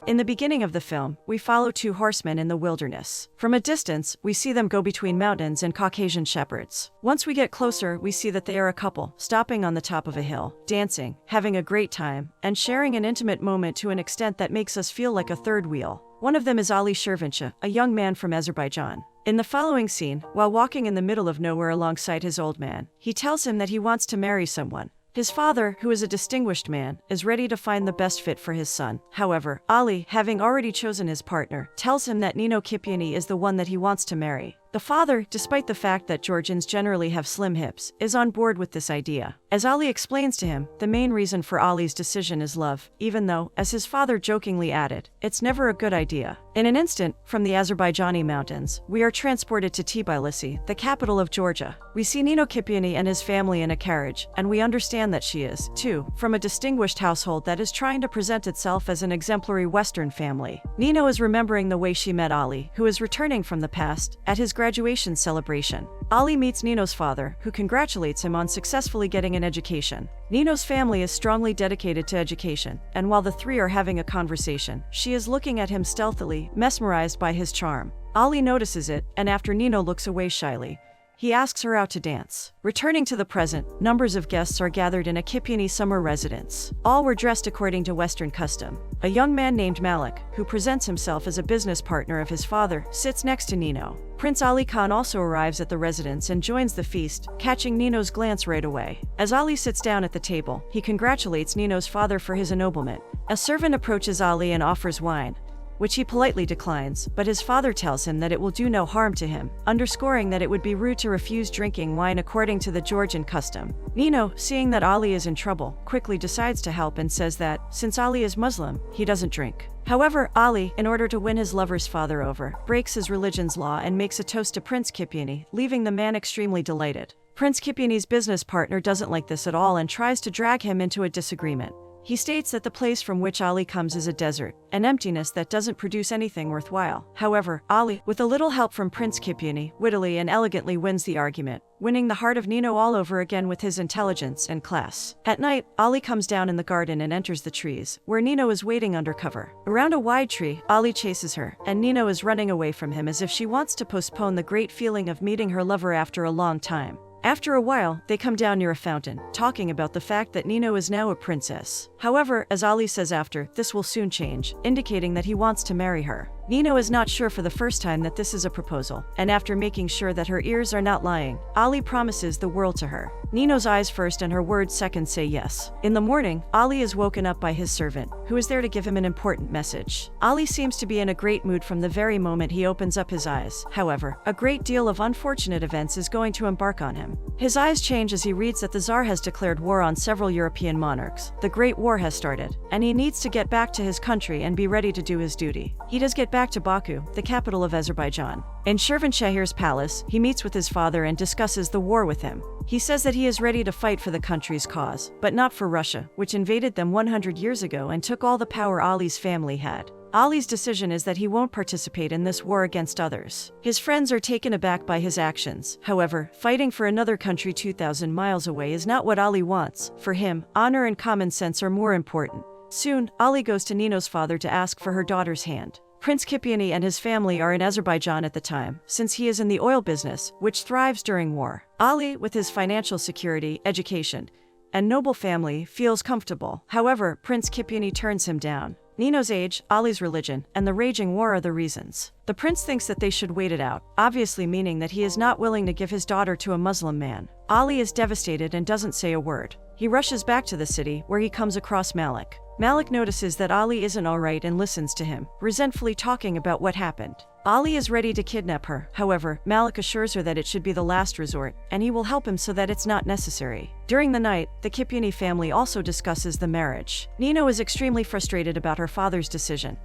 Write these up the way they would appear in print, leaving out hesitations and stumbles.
In the beginning of the film, we follow two horsemen in the wilderness. From a distance, we see them go between mountains and Caucasian shepherds. Once we get closer, we see that they are a couple, stopping on the top of a hill, dancing, having a great time, and sharing an intimate moment to an extent that makes us feel like a third wheel. One of them is Ali Shervancha, a young man from Azerbaijan. In the following scene, while walking in the middle of nowhere alongside his old man, he tells him that he wants to marry someone. His father, who is a distinguished man, is ready to find the best fit for his son. However, Ali, having already chosen his partner, tells him that Nino Kipiani is the one that he wants to marry. The father, despite the fact that Georgians generally have slim hips, is on board with this idea. As Ali explains to him, the main reason for Ali's decision is love, even though, as his father jokingly added, it's never a good idea. In an instant, from the Azerbaijani mountains, we are transported to Tbilisi, the capital of Georgia. We see Nino Kipiani and his family in a carriage, and we understand that she is, too, from a distinguished household that is trying to present itself as an exemplary Western family. Nino is remembering the way she met Ali, who is returning from the past, at his graduation celebration. Ali meets Nino's father, who congratulates him on successfully getting an education. Nino's family is strongly dedicated to education, and while the three are having a conversation, she is looking at him stealthily, mesmerized by his charm. Ali notices it, and after Nino looks away shyly, he asks her out to dance. Returning to the present, numbers of guests are gathered in a Kipiani summer residence. All were dressed according to Western custom. A young man named Malik, who presents himself as a business partner of his father, sits next to Nino. Prince Ali Khan also arrives at the residence and joins the feast, catching Nino's glance right away. As Ali sits down at the table, he congratulates Nino's father for his ennoblement. A servant approaches Ali and offers wine, which he politely declines, but his father tells him that it will do no harm to him, underscoring that it would be rude to refuse drinking wine according to the Georgian custom. Nino, seeing that Ali is in trouble, quickly decides to help and says that, since Ali is Muslim, he doesn't drink. However, Ali, in order to win his lover's father over, breaks his religion's law and makes a toast to Prince Kipiani, leaving the man extremely delighted. Prince Kipiani's business partner doesn't like this at all and tries to drag him into a disagreement. He states that the place from which Ali comes is a desert, an emptiness that doesn't produce anything worthwhile. However, Ali, with a little help from Prince Kipiani, wittily and elegantly wins the argument, winning the heart of Nino all over again with his intelligence and class. At night, Ali comes down in the garden and enters the trees, where Nino is waiting under cover. Around a wide tree, Ali chases her, and Nino is running away from him as if she wants to postpone the great feeling of meeting her lover after a long time. After a while, they come down near a fountain, talking about the fact that Nino is now a princess. However, as Ali says after, this will soon change, indicating that he wants to marry her. Nino is not sure for the first time that this is a proposal, and after making sure that her ears are not lying, Ali promises the world to her. Nino's eyes first and her words second say yes. In the morning, Ali is woken up by his servant, who is there to give him an important message. Ali seems to be in a great mood from the very moment he opens up his eyes. However, a great deal of unfortunate events is going to embark on him. His eyes change as he reads that the Tsar has declared war on several European monarchs. The Great War has started, and he needs to get back to his country and be ready to do his duty. He does get back to Baku, the capital of Azerbaijan. In Shervanshahir's palace, he meets with his father and discusses the war with him. He says that he is ready to fight for the country's cause, but not for Russia, which invaded them 100 years ago and took all the power Ali's family had. Ali's decision is that he won't participate in this war against others. His friends are taken aback by his actions. However, fighting for another country 2,000 miles away is not what Ali wants. For him, honor and common sense are more important. Soon, Ali goes to Nino's father to ask for her daughter's hand. Prince Kipiani and his family are in Azerbaijan at the time, since he is in the oil business, which thrives during war. Ali, with his financial security, education, and noble family, feels comfortable. However, Prince Kipiani turns him down. Nino's age, Ali's religion, and the raging war are the reasons. The prince thinks that they should wait it out, obviously meaning that he is not willing to give his daughter to a Muslim man. Ali is devastated and doesn't say a word. He rushes back to the city, where he comes across Malik. Malik notices that Ali isn't alright and listens to him, resentfully talking about what happened. Ali is ready to kidnap her. However, Malik assures her that it should be the last resort, and he will help him so that it's not necessary. During the night, the Kipiani family also discusses the marriage. Nino is extremely frustrated about her father's decision.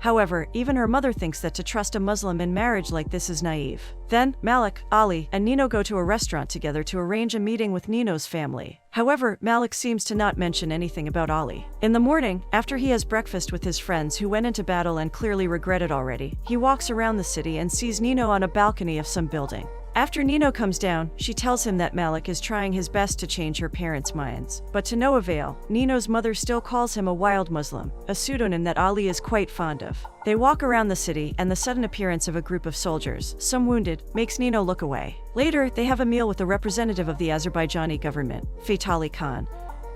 However, even her mother thinks that to trust a Muslim in marriage like this is naive. Then, Malik, Ali, and Nino go to a restaurant together to arrange a meeting with Nino's family. However, Malik seems to not mention anything about Ali. In the morning, after he has breakfast with his friends who went into battle and clearly regret it already, he walks around the city and sees Nino on a balcony of some building. After Nino comes down, she tells him that Malik is trying his best to change her parents' minds. But to no avail, Nino's mother still calls him a wild Muslim, a pseudonym that Ali is quite fond of. They walk around the city, and the sudden appearance of a group of soldiers, some wounded, makes Nino look away. Later, they have a meal with a representative of the Azerbaijani government, Fatali Khan,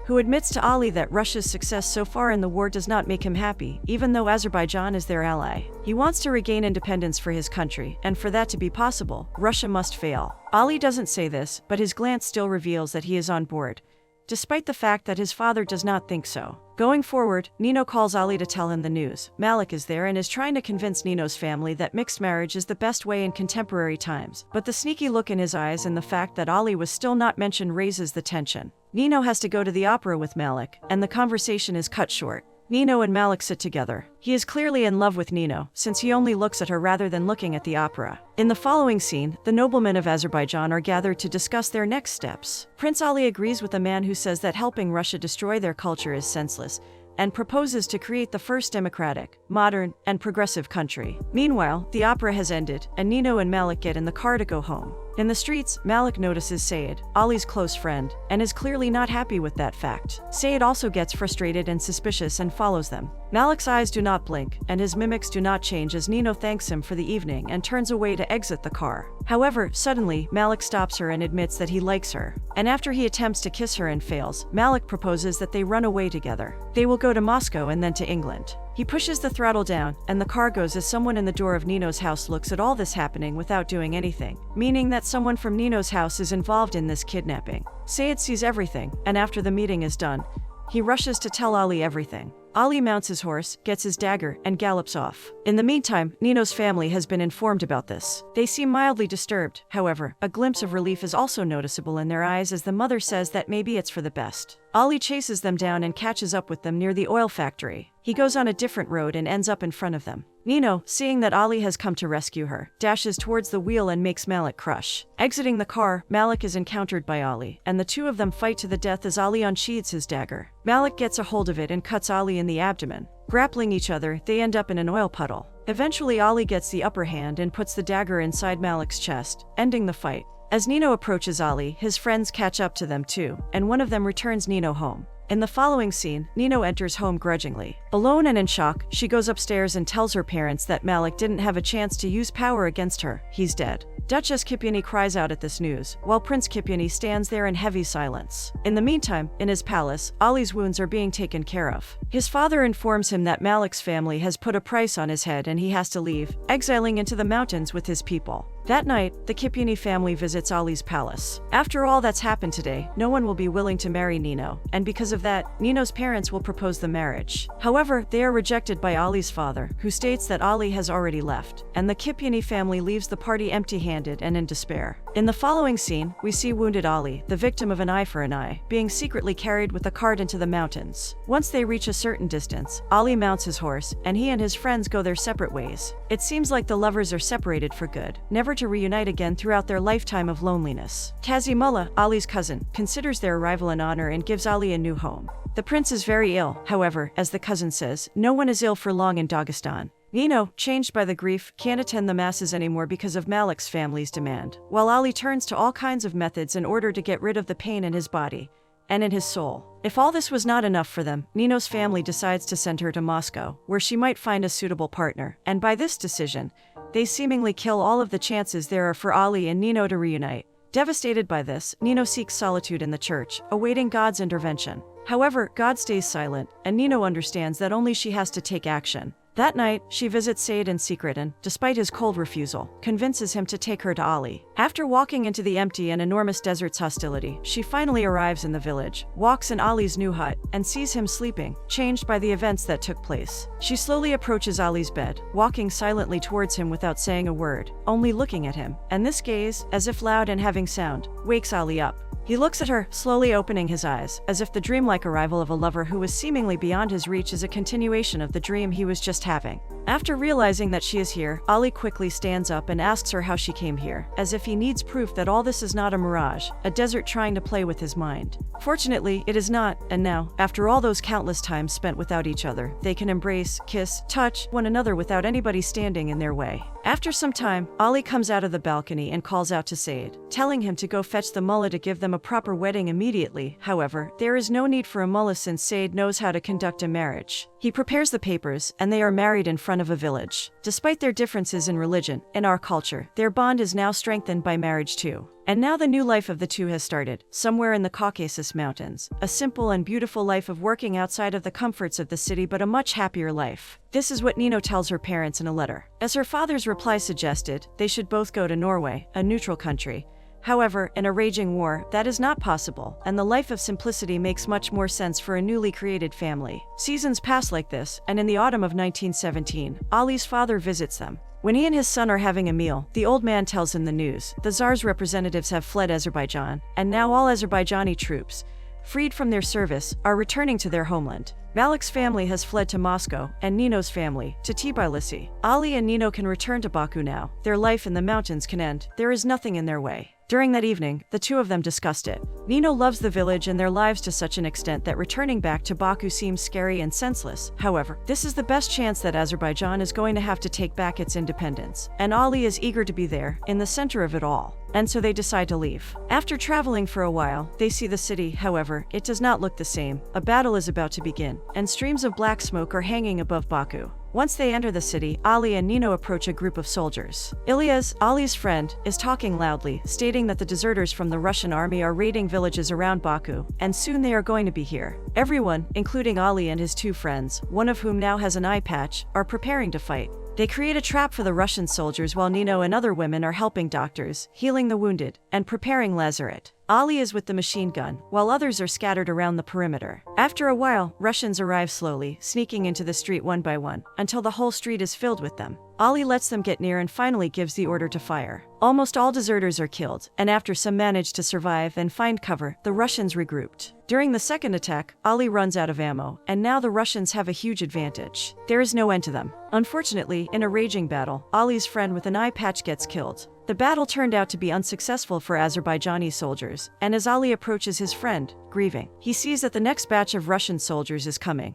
who admits to Ali that Russia's success so far in the war does not make him happy, even though Azerbaijan is their ally. He wants to regain independence for his country, and for that to be possible, Russia must fail. Ali doesn't say this, but his glance still reveals that he is on board, despite the fact that his father does not think so. Going forward, Nino calls Ali to tell him the news. Malik is there and is trying to convince Nino's family that mixed marriage is the best way in contemporary times, but the sneaky look in his eyes and the fact that Ali was still not mentioned raises the tension. Nino has to go to the opera with Malik, and the conversation is cut short. Nino and Malik sit together. He is clearly in love with Nino, since he only looks at her rather than looking at the opera. In the following scene, the noblemen of Azerbaijan are gathered to discuss their next steps. Prince Ali agrees with a man who says that helping Russia destroy their culture is senseless, and proposes to create the first democratic, modern, and progressive country. Meanwhile, the opera has ended, and Nino and Malik get in the car to go home. In the streets, Malik notices Sayed, Ali's close friend, and is clearly not happy with that fact. Sayed also gets frustrated and suspicious and follows them. Malik's eyes do not blink, and his mimics do not change as Nino thanks him for the evening and turns away to exit the car. However, suddenly, Malik stops her and admits that he likes her. And after he attempts to kiss her and fails, Malik proposes that they run away together. They will go to Moscow and then to England. He pushes the throttle down, and the car goes as someone in the door of Nino's house looks at all this happening without doing anything, meaning that someone from Nino's house is involved in this kidnapping. Sayed sees everything, and after the meeting is done, he rushes to tell Ali everything. Ali mounts his horse, gets his dagger, and gallops off. In the meantime, Nino's family has been informed about this. They seem mildly disturbed. However, a glimpse of relief is also noticeable in their eyes as the mother says that maybe it's for the best. Ali chases them down and catches up with them near the oil factory. He goes on a different road and ends up in front of them. Nino, seeing that Ali has come to rescue her, dashes towards the wheel and makes Malik crush. Exiting the car, Malik is encountered by Ali, and the two of them fight to the death as Ali unsheathes his dagger. Malik gets a hold of it and cuts Ali in the abdomen. Grappling each other, they end up in an oil puddle. Eventually, Ali gets the upper hand and puts the dagger inside Malik's chest, ending the fight. As Nino approaches Ali, his friends catch up to them too, and one of them returns Nino home. In the following scene, Nino enters home grudgingly. Alone and in shock, she goes upstairs and tells her parents that Malik didn't have a chance to use power against her. He's dead. Duchess Kipiani cries out at this news, while Prince Kipiani stands there in heavy silence. In the meantime, in his palace, Ali's wounds are being taken care of. His father informs him that Malik's family has put a price on his head and he has to leave, exiling into the mountains with his people. That night, the Kipiani family visits Ali's palace. After all that's happened today, no one will be willing to marry Nino, and because of that, Nino's parents will propose the marriage. However, they are rejected by Ali's father, who states that Ali has already left, and the Kipiani family leaves the party empty-handed and in despair. In the following scene, we see wounded Ali, the victim of an eye for an eye, being secretly carried with a cart into the mountains. Once they reach a certain distance, Ali mounts his horse, and he and his friends go their separate ways. It seems like the lovers are separated for good, never to reunite again throughout their lifetime of loneliness. Kazimullah, Ali's cousin, considers their arrival an honor and gives Ali a new home. The prince is very ill, however, as the cousin says, no one is ill for long in Dagestan. Nino, changed by the grief, can't attend the masses anymore because of Malik's family's demand, while Ali turns to all kinds of methods in order to get rid of the pain in his body and in his soul. If all this was not enough for them, Nino's family decides to send her to Moscow, where she might find a suitable partner, and by this decision, they seemingly kill all of the chances there are for Ali and Nino to reunite. Devastated by this, Nino seeks solitude in the church, awaiting God's intervention. However, God stays silent, and Nino understands that only she has to take action. That night, she visits Sayed in secret and, despite his cold refusal, convinces him to take her to Ali. After walking into the empty and enormous desert's hostility, she finally arrives in the village, walks in Ali's new hut, and sees him sleeping, changed by the events that took place. She slowly approaches Ali's bed, walking silently towards him without saying a word, only looking at him, and this gaze, as if loud and having sound, wakes Ali up. He looks at her, slowly opening his eyes, as if the dreamlike arrival of a lover who was seemingly beyond his reach is a continuation of the dream he was just having. After realizing that she is here, Ali quickly stands up and asks her how she came here, as if he needs proof that all this is not a mirage, a desert trying to play with his mind. Fortunately, it is not, and now, after all those countless times spent without each other, they can embrace, kiss, touch one another without anybody standing in their way. After some time, Ali comes out of the balcony and calls out to Said, telling him to go fetch the mullah to give them a proper wedding immediately. However, there is no need for a mullah since Said knows how to conduct a marriage. He prepares the papers, and they are married in front of a village. Despite their differences in religion, in our culture, their bond is now strengthened by marriage too. And now the new life of the two has started, somewhere in the Caucasus Mountains. A simple and beautiful life of working outside of the comforts of the city, but a much happier life. This is what Nino tells her parents in a letter. As her father's reply suggested, they should both go to Norway, a neutral country. However, in a raging war, that is not possible, and the life of simplicity makes much more sense for a newly created family. Seasons pass like this, and in the autumn of 1917, Ali's father visits them. When he and his son are having a meal, the old man tells him the news. The Tsar's representatives have fled Azerbaijan, and now all Azerbaijani troops, freed from their service, are returning to their homeland. Malik's family has fled to Moscow, and Nino's family, to Tbilisi. Ali and Nino can return to Baku now. Their life in the mountains can end. There is nothing in their way. During that evening, the two of them discussed it. Nino loves the village and their lives to such an extent that returning back to Baku seems scary and senseless. However, this is the best chance that Azerbaijan is going to have to take back its independence, and Ali is eager to be there, in the center of it all. And so they decide to leave. After traveling for a while, they see the city. However, it does not look the same. A battle is about to begin, and streams of black smoke are hanging above Baku. Once they enter the city, Ali and Nino approach a group of soldiers. Ilyas, Ali's friend, is talking loudly, stating that the deserters from the Russian army are raiding villages around Baku, and soon they are going to be here. Everyone, including Ali and his two friends, one of whom now has an eye patch, are preparing to fight. They create a trap for the Russian soldiers while Nino and other women are helping doctors, healing the wounded, and preparing lazaret. Ali is with the machine gun, while others are scattered around the perimeter. After a while, Russians arrive slowly, sneaking into the street one by one, until the whole street is filled with them. Ali lets them get near and finally gives the order to fire. Almost all deserters are killed, and after some manage to survive and find cover, the Russians regrouped. During the second attack, Ali runs out of ammo, and now the Russians have a huge advantage. There is no end to them. Unfortunately, in a raging battle, Ali's friend with an eye patch gets killed. The battle turned out to be unsuccessful for Azerbaijani soldiers, and as Ali approaches his friend, grieving, he sees that the next batch of Russian soldiers is coming.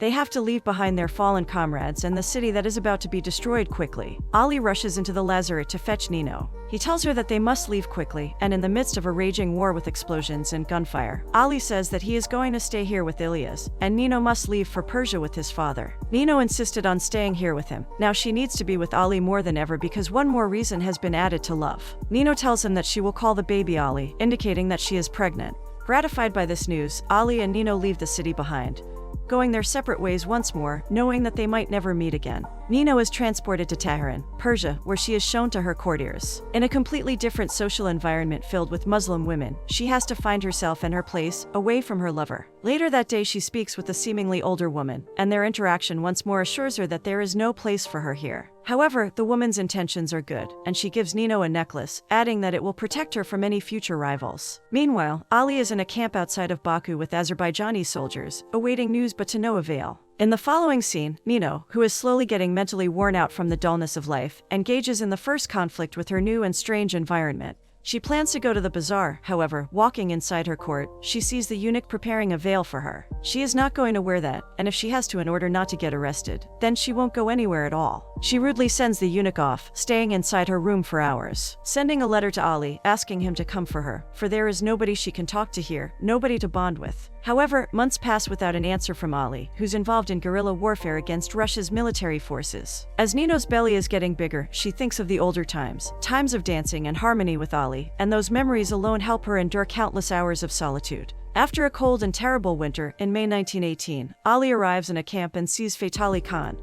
They have to leave behind their fallen comrades and the city that is about to be destroyed quickly. Ali rushes into the lazaret to fetch Nino. He tells her that they must leave quickly, and in the midst of a raging war with explosions and gunfire, Ali says that he is going to stay here with Ilyas, and Nino must leave for Persia with his father. Nino insisted on staying here with him. Now she needs to be with Ali more than ever because one more reason has been added to love. Nino tells him that she will call the baby Ali, indicating that she is pregnant. Gratified by this news, Ali and Nino leave the city behind, going their separate ways once more, knowing that they might never meet again. Nino is transported to Tehran, Persia, where she is shown to her courtiers. In a completely different social environment filled with Muslim women, she has to find herself and her place, away from her lover. Later that day she speaks with a seemingly older woman, and their interaction once more assures her that there is no place for her here. However, the woman's intentions are good, and she gives Nino a necklace, adding that it will protect her from any future rivals. Meanwhile, Ali is in a camp outside of Baku with Azerbaijani soldiers, awaiting news but to no avail. In the following scene, Nino, who is slowly getting mentally worn out from the dullness of life, engages in the first conflict with her new and strange environment. She plans to go to the bazaar. However, walking inside her court, she sees the eunuch preparing a veil for her. She is not going to wear that, and if she has to in order not to get arrested, then she won't go anywhere at all. She rudely sends the eunuch off, staying inside her room for hours, sending a letter to Ali, asking him to come for her, for there is nobody she can talk to here, nobody to bond with. However, months pass without an answer from Ali, who's involved in guerrilla warfare against Russia's military forces. As Nino's belly is getting bigger, she thinks of the older times of dancing and harmony with Ali, and those memories alone help her endure countless hours of solitude. After a cold and terrible winter, in May 1918, Ali arrives in a camp and sees Fatali Khan,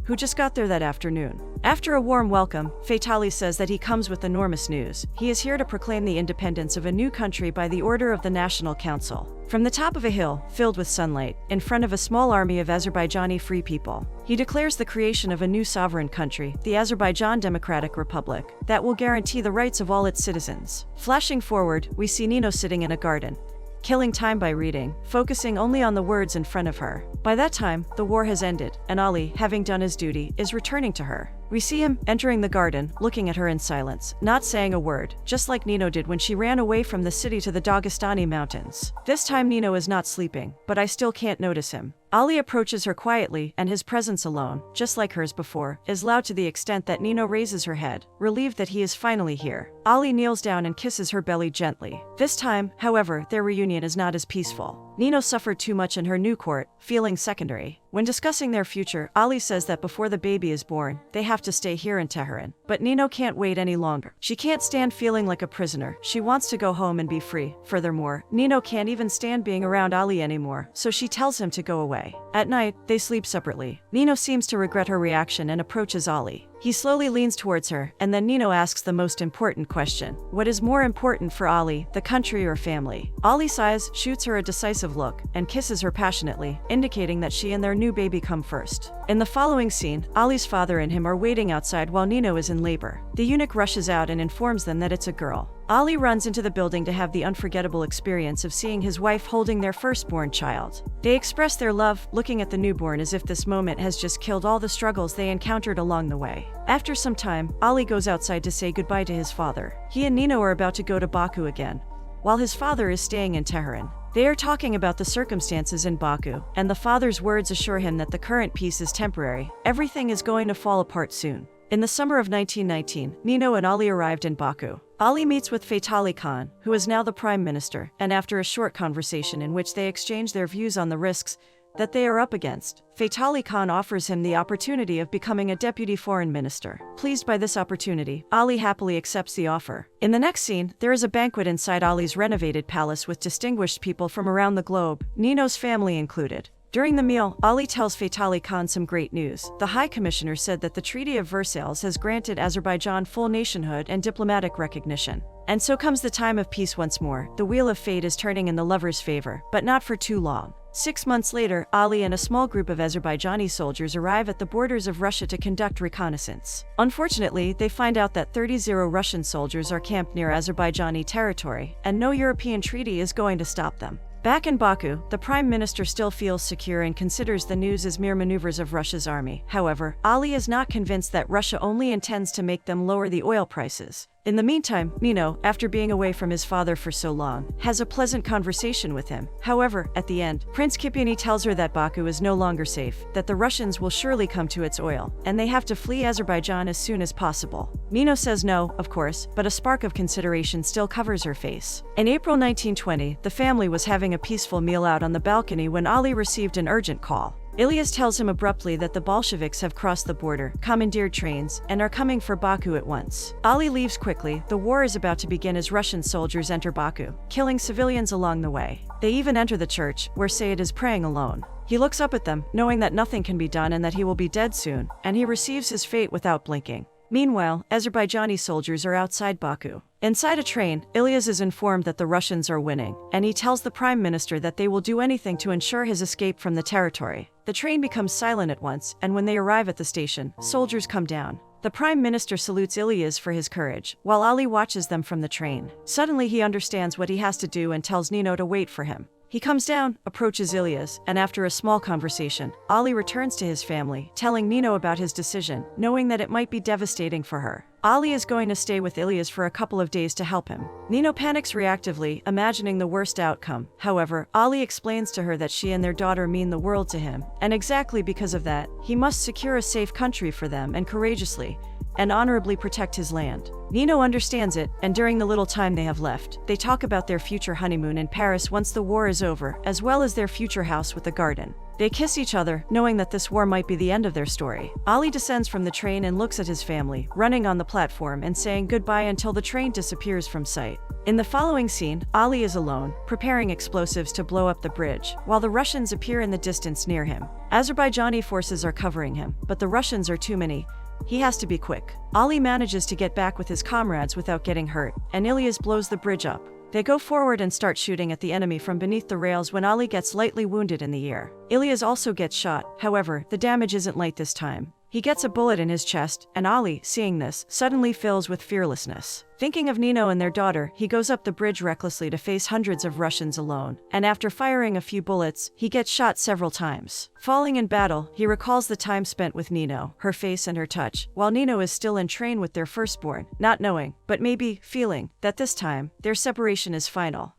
who just got there that afternoon. After a warm welcome, Fatali says that he comes with enormous news. He is here to proclaim the independence of a new country by the order of the National Council. From the top of a hill, filled with sunlight, in front of a small army of Azerbaijani free people, he declares the creation of a new sovereign country, the Azerbaijan Democratic Republic, that will guarantee the rights of all its citizens. Flashing forward, we see Nino sitting in a garden, killing time by reading, focusing only on the words in front of her. By that time, the war has ended, and Ali, having done his duty, is returning to her. We see him entering the garden, looking at her in silence, not saying a word, just like Nino did when she ran away from the city to the Dagestani mountains. This time Nino is not sleeping, but I still can't notice him. Ali approaches her quietly, and his presence alone, just like hers before, is loud to the extent that Nino raises her head, relieved that he is finally here. Ali kneels down and kisses her belly gently. This time, however, their reunion is not as peaceful. Nino suffered too much in her new court, feeling secondary. When discussing their future, Ali says that before the baby is born, they have to stay here in Tehran. But Nino can't wait any longer. She can't stand feeling like a prisoner. She wants to go home and be free. Furthermore, Nino can't even stand being around Ali anymore, so she tells him to go away. At night, they sleep separately. Nino seems to regret her reaction and approaches Ali. He slowly leans towards her, and then Nino asks the most important question. What is more important for Ali, the country or family? Ali sighs, shoots her a decisive look, and kisses her passionately, indicating that she and their new baby come first. In the following scene, Ali's father and him are waiting outside while Nino is in labor. The eunuch rushes out and informs them that it's a girl. Ali runs into the building to have the unforgettable experience of seeing his wife holding their firstborn child. They express their love, looking at the newborn as if this moment has just killed all the struggles they encountered along the way. After some time, Ali goes outside to say goodbye to his father. He and Nino are about to go to Baku again, while his father is staying in Tehran. They are talking about the circumstances in Baku, and the father's words assure him that the current peace is temporary. Everything is going to fall apart soon. In the summer of 1919, Nino and Ali arrived in Baku. Ali meets with Fatali Khan, who is now the prime minister, and after a short conversation in which they exchange their views on the risks that they are up against, Fatali Khan offers him the opportunity of becoming a deputy foreign minister. Pleased by this opportunity, Ali happily accepts the offer. In the next scene, there is a banquet inside Ali's renovated palace with distinguished people from around the globe, Nino's family included. During the meal, Ali tells Fatali Khan some great news. The High Commissioner said that the Treaty of Versailles has granted Azerbaijan full nationhood and diplomatic recognition. And so comes the time of peace once more. The wheel of fate is turning in the lovers' favor, but not for too long. 6 months later, Ali and a small group of Azerbaijani soldiers arrive at the borders of Russia to conduct reconnaissance. Unfortunately, they find out that 30 Russian soldiers are camped near Azerbaijani territory, and no European treaty is going to stop them. Back in Baku, the prime minister still feels secure and considers the news as mere maneuvers of Russia's army. However, Ali is not convinced that Russia only intends to make them lower the oil prices. In the meantime, Nino, after being away from his father for so long, has a pleasant conversation with him. However, at the end, Prince Kipiani tells her that Baku is no longer safe, that the Russians will surely come to its oil, and they have to flee Azerbaijan as soon as possible. Nino says no, of course, but a spark of consideration still covers her face. In April 1920, the family was having a peaceful meal out on the balcony when Ali received an urgent call. Ilyas tells him abruptly that the Bolsheviks have crossed the border, commandeered trains, and are coming for Baku at once. Ali leaves quickly. The war is about to begin as Russian soldiers enter Baku, killing civilians along the way. They even enter the church, where Said is praying alone. He looks up at them, knowing that nothing can be done and that he will be dead soon, and he receives his fate without blinking. Meanwhile, Azerbaijani soldiers are outside Baku. Inside a train, Ilyas is informed that the Russians are winning, and he tells the prime minister that they will do anything to ensure his escape from the territory. The train becomes silent at once, and when they arrive at the station, soldiers come down. The prime minister salutes Ilyas for his courage, while Ali watches them from the train. Suddenly he understands what he has to do and tells Nino to wait for him. He comes down, approaches Ilyas, and after a small conversation, Ali returns to his family, telling Nino about his decision, knowing that it might be devastating for her. Ali is going to stay with Ilyas for a couple of days to help him. Nino panics reactively, imagining the worst outcome. However, Ali explains to her that she and their daughter mean the world to him, and exactly because of that, he must secure a safe country for them and courageously and honorably protect his land. Nino understands it, and during the little time they have left, they talk about their future honeymoon in Paris once the war is over, as well as their future house with a garden. They kiss each other, knowing that this war might be the end of their story. Ali descends from the train and looks at his family, running on the platform and saying goodbye until the train disappears from sight. In the following scene, Ali is alone, preparing explosives to blow up the bridge, while the Russians appear in the distance near him. Azerbaijani forces are covering him, but the Russians are too many. He has to be quick. Ali manages to get back with his comrades without getting hurt, and Ilyas blows the bridge up. They go forward and start shooting at the enemy from beneath the rails when Ali gets lightly wounded in the ear. Ilyas also gets shot, however, the damage isn't light this time. He gets a bullet in his chest, and Ali, seeing this, suddenly fills with fearlessness. Thinking of Nino and their daughter, he goes up the bridge recklessly to face hundreds of Russians alone, and after firing a few bullets, he gets shot several times. Falling in battle, he recalls the time spent with Nino, her face and her touch, while Nino is still in train with their firstborn, not knowing, but maybe feeling, that this time, their separation is final.